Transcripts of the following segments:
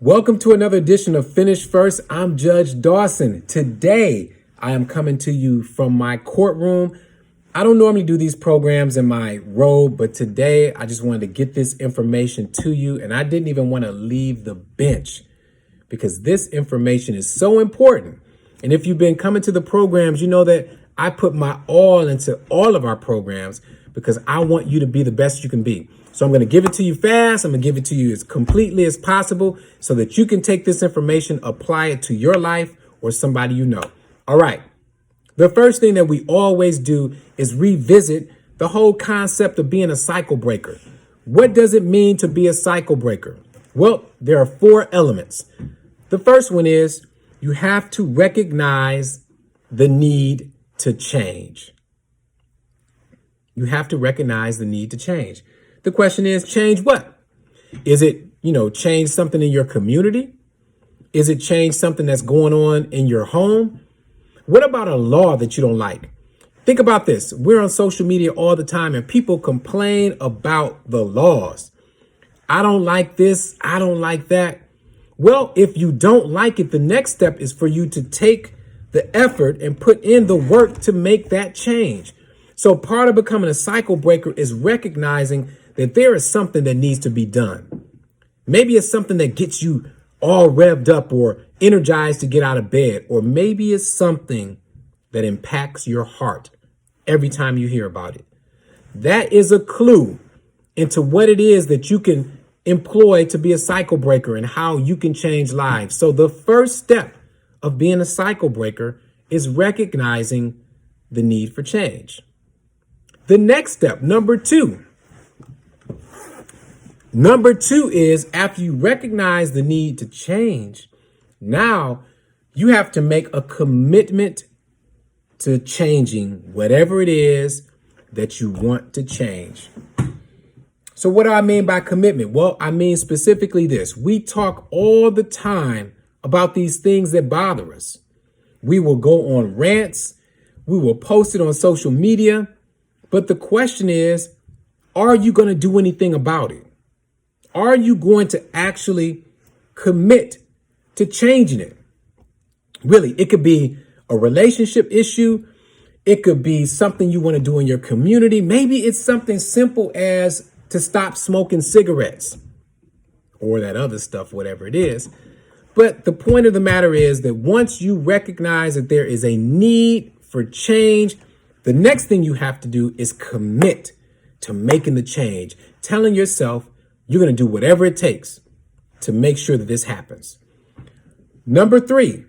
Welcome to another edition of Finish First. I'm Judge Dawson. Today, I am coming to you from my courtroom. I don't normally do these programs in my robe, but today I just wanted to get this information to you, and I didn't even want to leave the bench because this information is so important. And if you've been coming to the programs, you know that I put my all into all of our programs because I want you to be the best you can be. So I'm going to give it to you fast. I'm going to give it to you as completely as possible so that you can take this information, apply it to your life or somebody you know. All right. The first thing that we always do is revisit the whole concept of being a cycle breaker. What does it mean to be a cycle breaker? Well, there are 4 elements. The first one is you have to recognize the need to change. You have to recognize the need to change. The question is, change what? Is it, change something in your community? Is it change something that's going on in your home? What about a law that you don't like? Think about this. We're on social media all the time and people complain about the laws. I don't like this. I don't like that. Well, if you don't like it, the next step is for you to take the effort and put in the work to make that change. So part of becoming a cycle breaker is recognizing that there is something that needs to be done. Maybe it's something that gets you all revved up or energized to get out of bed, or maybe it's something that impacts your heart every time you hear about it. That is a clue into what it is that you can employ to be a cycle breaker and how you can change lives. So the first step of being a cycle breaker is recognizing the need for change. The next step, number two is after you recognize the need to change, now you have to make a commitment to changing whatever it is that you want to change. So what do I mean by commitment? Well, I mean specifically this. We talk all the time about these things that bother us. We will go on rants. We will post it on social media. But the question is, are you going to do anything about it? Are you going to actually commit to changing it? Really, it could be a relationship issue. It could be something you want to do in your community. Maybe it's something simple as to stop smoking cigarettes or that other stuff, whatever it is. But the point of the matter is that once you recognize that there is a need for change, the next thing you have to do is commit to making the change, telling yourself you're going to do whatever it takes to make sure that this happens. Number 3,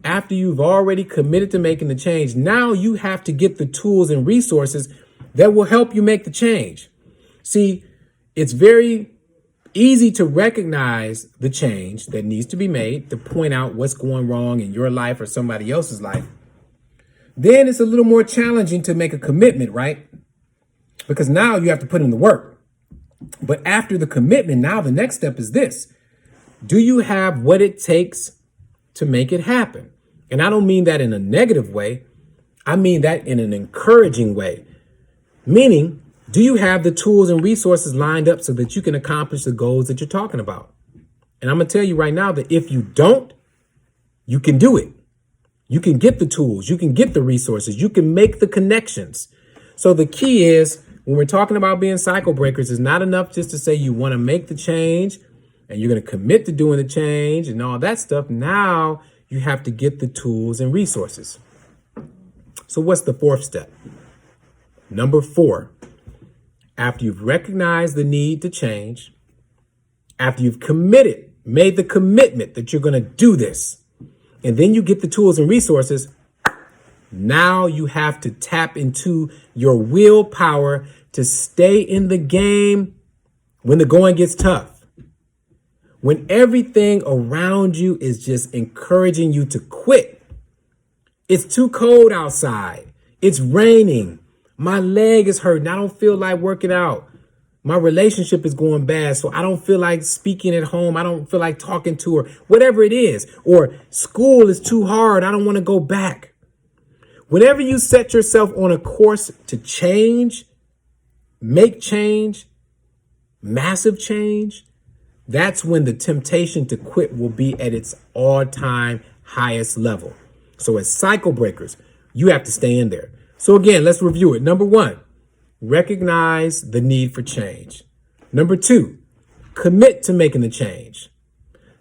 after you've already committed to making the change, now you have to get the tools and resources that will help you make the change. See, it's very easy to recognize the change that needs to be made, to point out what's going wrong in your life or somebody else's life. Then it's a little more challenging to make a commitment, right? Because now you have to put in the work. But after the commitment, now the next step is this. Do you have what it takes to make it happen? And I don't mean that in a negative way. I mean that in an encouraging way. Meaning, do you have the tools and resources lined up so that you can accomplish the goals that you're talking about? And I'm going to tell you right now that if you don't, you can do it. You can get the tools. You can get the resources. You can make the connections. So the key is, when we're talking about being cycle breakers, it's not enough just to say you want to make the change and you're going to commit to doing the change and all that stuff. Now you have to get the tools and resources. So what's the 4th step? Number 4, after you've recognized the need to change, after you've made the commitment that you're going to do this, and then you get the tools and resources, now you have to tap into your willpower to stay in the game when the going gets tough. When everything around you is just encouraging you to quit. It's too cold outside. It's raining. My leg is hurting. I don't feel like working out. My relationship is going bad, so I don't feel like speaking at home. I don't feel like talking to her, whatever it is. Or school is too hard. I don't want to go back. Whenever you set yourself on a course to change, make change, massive change, that's when the temptation to quit will be at its all-time highest level. So as cycle breakers, you have to stay in there. So again, let's review it. Number one, recognize the need for change. Number two, commit to making the change.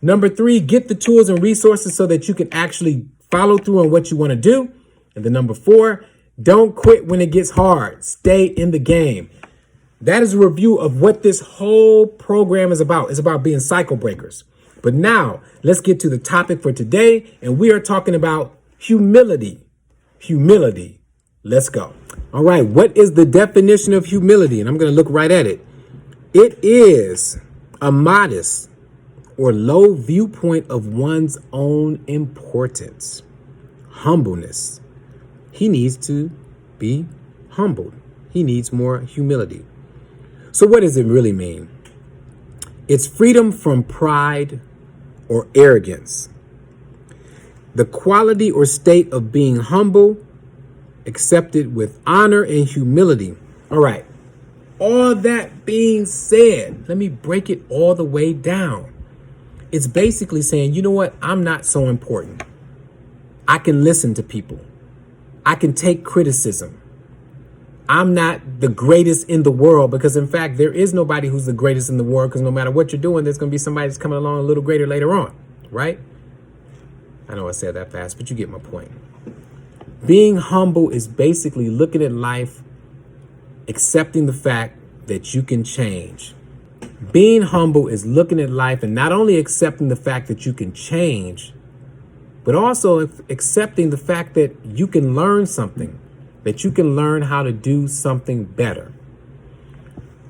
Number three, get the tools and resources so that you can actually follow through on what you want to do. And then number four, don't quit when it gets hard. Stay in the game. That is a review of what this whole program is about. It's about being cycle breakers. But now let's get to the topic for today. And we are talking about humility. Humility. Let's go. All right. What is the definition of humility? And I'm going to look right at it. It is a modest or low viewpoint of one's own importance. Humbleness. He needs to be humbled. He needs more humility. So what does it really mean? It's freedom from pride or arrogance. The quality or state of being humble, accepted with honor and humility. All right. All that being said, let me break it all the way down. It's basically saying, you know what? I'm not so important. I can listen to people. I can take criticism. I'm not the greatest in the world because, in fact, there is nobody who's the greatest in the world because no matter what you're doing, there's going to be somebody that's coming along a little greater later on, right? I know I said that fast, but you get my point. Being humble is basically looking at life, accepting the fact that you can change. Being humble is looking at life and not only accepting the fact that you can change, but also accepting the fact that you can learn something, that you can learn how to do something better.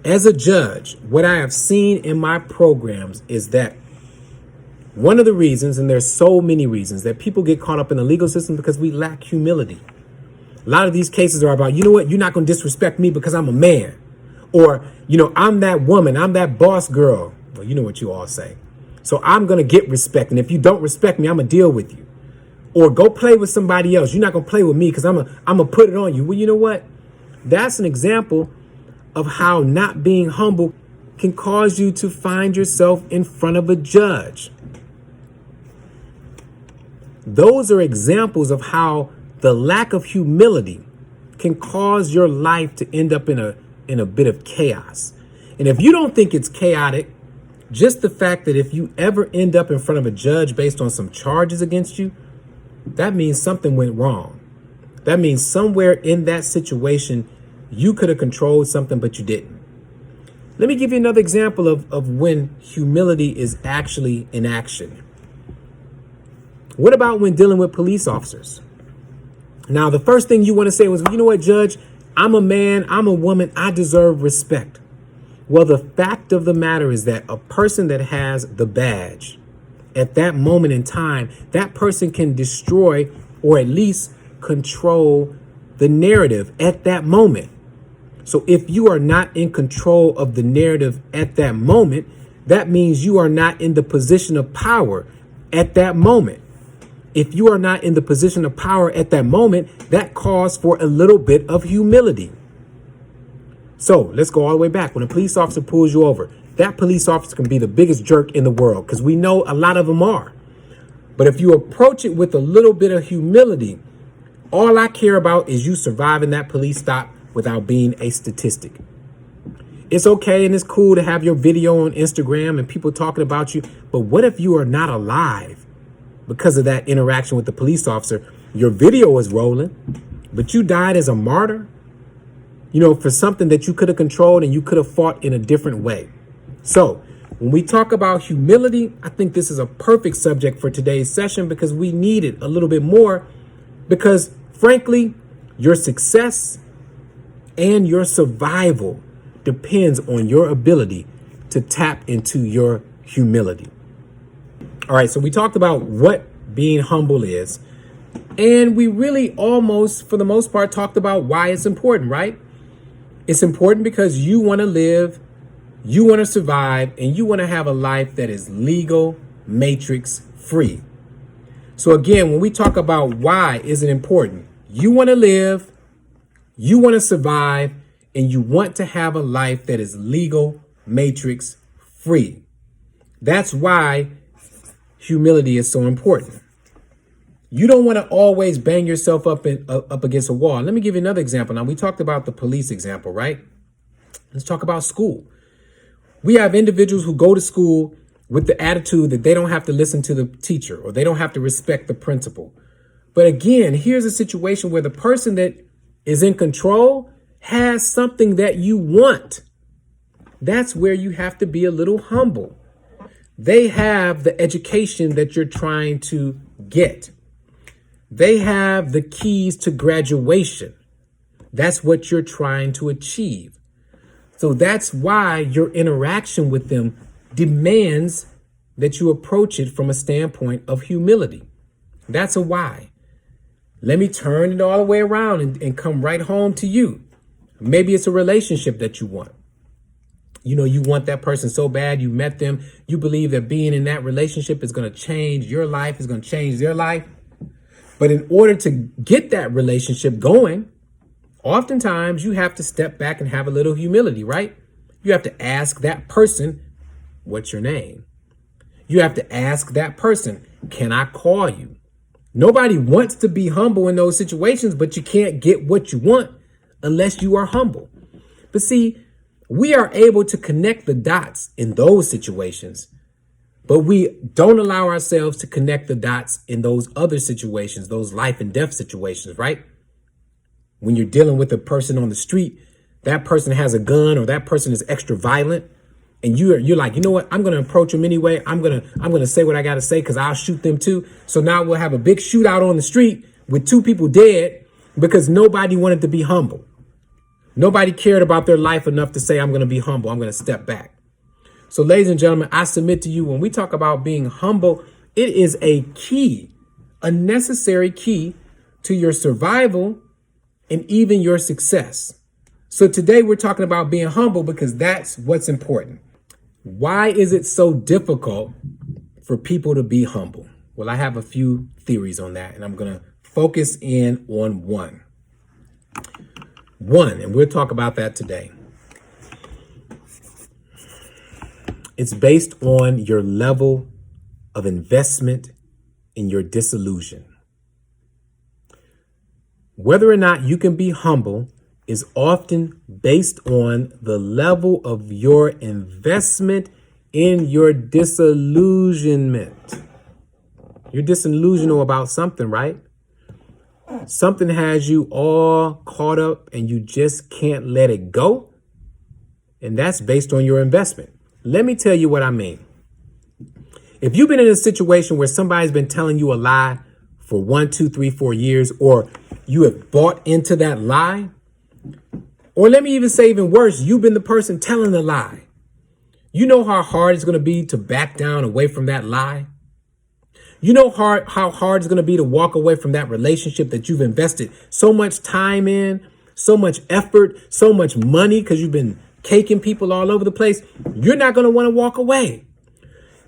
As a judge, what I have seen in my programs is that one of the reasons, and there's so many reasons, that people get caught up in the legal system because we lack humility. A lot of these cases are about, you know what, you're not going to disrespect me because I'm a man. Or, you know, I'm that woman, I'm that boss girl. Well, you know what you all say. So I'm going to get respect. And if you don't respect me, I'm going to deal with you. Or go play with somebody else. You're not going to play with me because I'm going to put it on you. Well, you know what? That's an example of how not being humble can cause you to find yourself in front of a judge. Those are examples of how the lack of humility can cause your life to end up in a bit of chaos. And if you don't think it's chaotic, just the fact that if you ever end up in front of a judge based on some charges against you, that means something went wrong. That means somewhere in that situation, you could have controlled something, but you didn't. Let me give you another example of when humility is actually in action. What about when dealing with police officers? Now, the first thing you want to say was, well, you know what, Judge? I'm a man, I'm a woman, I deserve respect. Well, the fact of the matter is that a person that has the badge, at that moment in time, that person can destroy or at least control the narrative at that moment. So if you are not in control of the narrative at that moment, that means you are not in the position of power at that moment. If you are not in the position of power at that moment, that calls for a little bit of humility. So let's go all the way back. When a police officer pulls you over, that police officer can be the biggest jerk in the world because we know a lot of them are. But if you approach it with a little bit of humility, all I care about is you surviving that police stop without being a statistic. It's okay and it's cool to have your video on Instagram and people talking about you. But what if you are not alive because of that interaction with the police officer? Your video is rolling, but you died as a martyr, you know, for something that you could have controlled and you could have fought in a different way. So when we talk about humility, I think this is a perfect subject for today's session because we need it a little bit more because, frankly, your success and your survival depends on your ability to tap into your humility. All right, so we talked about what being humble is, and we really almost, for the most part, talked about why it's important, right? It's important because you want to live, you want to survive, and you want to have a life that is legal, matrix free. So again, when we talk about why is it important, you want to live, you want to survive, and you want to have a life that is legal, matrix free. That's why humility is so important. You don't want to always bang yourself up against a wall. Let me give you another example. Now, we talked about the police example, right? Let's talk about school. We have individuals who go to school with the attitude that they don't have to listen to the teacher or they don't have to respect the principal. But again, here's a situation where the person that is in control has something that you want. That's where you have to be a little humble. They have the education that you're trying to get. They have the keys to graduation. That's what you're trying to achieve. So that's why your interaction with them demands that you approach it from a standpoint of humility. That's a why. Let me turn it all the way around and come right home to you. Maybe it's a relationship that you want. You know, you want that person so bad, you met them, you believe that being in that relationship is going to change your life, is going to change their life. But in order to get that relationship going, oftentimes you have to step back and have a little humility, right? You have to ask that person, what's your name? You have to ask that person, can I call you? Nobody wants to be humble in those situations, but you can't get what you want unless you are humble. But see, we are able to connect the dots in those situations, but we don't allow ourselves to connect the dots in those other situations, those life and death situations, right? When you're dealing with a person on the street, that person has a gun or that person is extra violent, and you're like, you know what? I'm going to approach them anyway. I'm going to say what I got to say because I'll shoot them too. So now we'll have a big shootout on the street with 2 people dead because nobody wanted to be humble. Nobody cared about their life enough to say, I'm going to be humble. I'm going to step back. So ladies and gentlemen, I submit to you, when we talk about being humble, it is a key, a necessary key to your survival and even your success. So today we're talking about being humble because that's what's important. Why is it so difficult for people to be humble? Well, I have a few theories on that, and I'm going to focus in on one, and we'll talk about that today. It's based on your level of investment in your disillusion. Whether or not you can be humble is often based on the level of your investment in your disillusionment. You're disillusional about something, right? Something has you all caught up and you just can't let it go. And that's based on your investment. Let me tell you what I mean. If you've been in a situation where somebody's been telling you a lie for 1, 2, 3, 4 years, or you have bought into that lie, or let me even say even worse, you've been the person telling the lie. You know how hard it's going to be to back down away from that lie. You know how hard it's going to be to walk away from that relationship that you've invested so much time in, so much effort, so much money, because you've been caking people all over the place. You're not going to want to walk away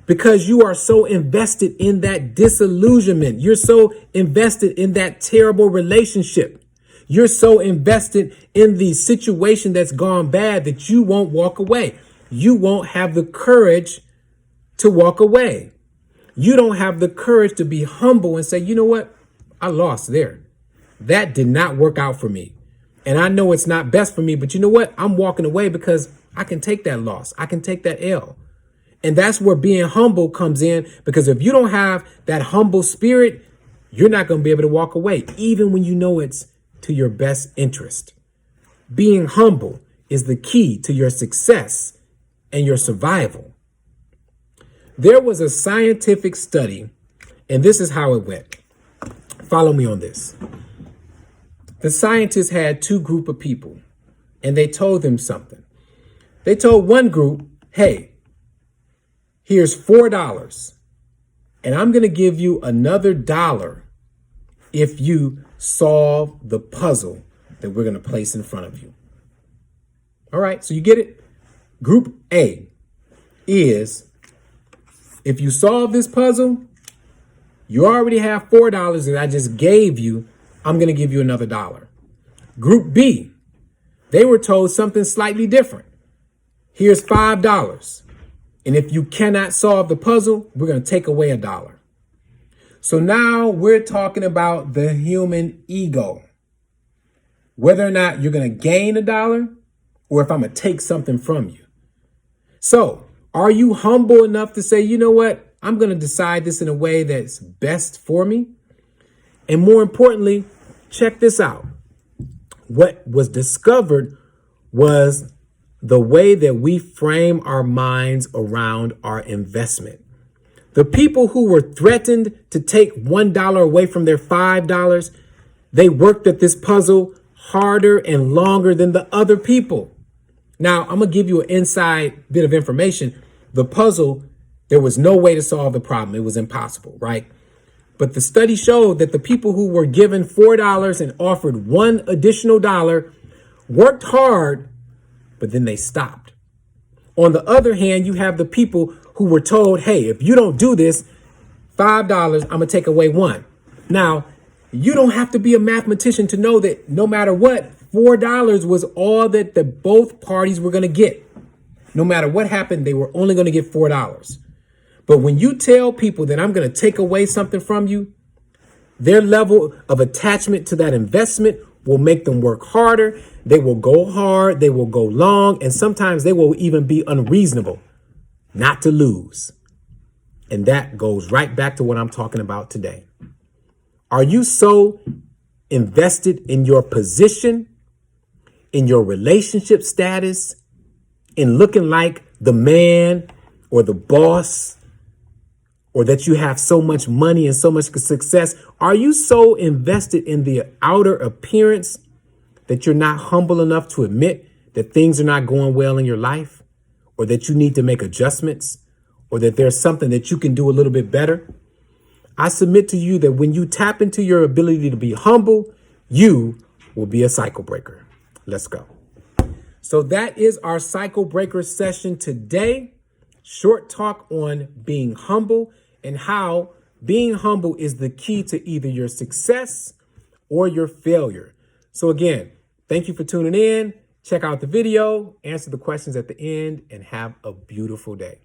because you are so invested in that disillusionment. You're so invested in that terrible relationship. You're so invested in the situation that's gone bad that you won't walk away. You won't have the courage to walk away. You don't have the courage to be humble and say, you know what? I lost there. That did not work out for me. And I know it's not best for me, but you know what? I'm walking away because I can take that loss. I can take that L. And that's where being humble comes in, because if you don't have that humble spirit, you're not going to be able to walk away, even when you know it's to your best interest. Being humble is the key to your success and your survival. There was a scientific study, and this is how it went. Follow me on this. The scientists had 2 groups of people, and they told them something. They told one group, hey, here's $4, and I'm going to give you another $1 if you solve the puzzle that we're going to place in front of you. All right, so you get it? Group A is, if you solve this puzzle, you already have $4 that I just gave you. I'm going to give you another $1. Group B, they were told something slightly different. Here's $5. And if you cannot solve the puzzle, we're going to take away $1. So now we're talking about the human ego. Whether or not you're going to gain $1 or if I'm going to take something from you. So are you humble enough to say, you know what? I'm going to decide this in a way that's best for me. And more importantly, check this out. What was discovered was the way that we frame our minds around our investment. The people who were threatened to take $1 away from their $5, they worked at this puzzle harder and longer than the other people. Now, I'm going to give you an inside bit of information. The puzzle, there was no way to solve the problem. It was impossible, right? But the study showed that the people who were given $4 and offered $1 additional worked hard, but then they stopped. On the other hand, you have the people who were told, hey, if you don't do this, $5, I'm going to take away $1. Now, you don't have to be a mathematician to know that no matter what, $4 was all that both parties were going to get. No matter what happened, they were only going to get $4. But when you tell people that I'm going to take away something from you, their level of attachment to that investment will make them work harder. They will go hard. They will go long. And sometimes they will even be unreasonable not to lose. And that goes right back to what I'm talking about today. Are you so invested in your position, in your relationship status, in looking like the man or the boss, or that you have so much money and so much success? Are you so invested in the outer appearance that you're not humble enough to admit that things are not going well in your life, or that you need to make adjustments, or that there's something that you can do a little bit better? I submit to you that when you tap into your ability to be humble, you will be a cycle breaker. Let's go. So that is our cycle breaker session today. Short talk on being humble and how being humble is the key to either your success or your failure. So again, thank you for tuning in. Check out the video, answer the questions at the end, and have a beautiful day.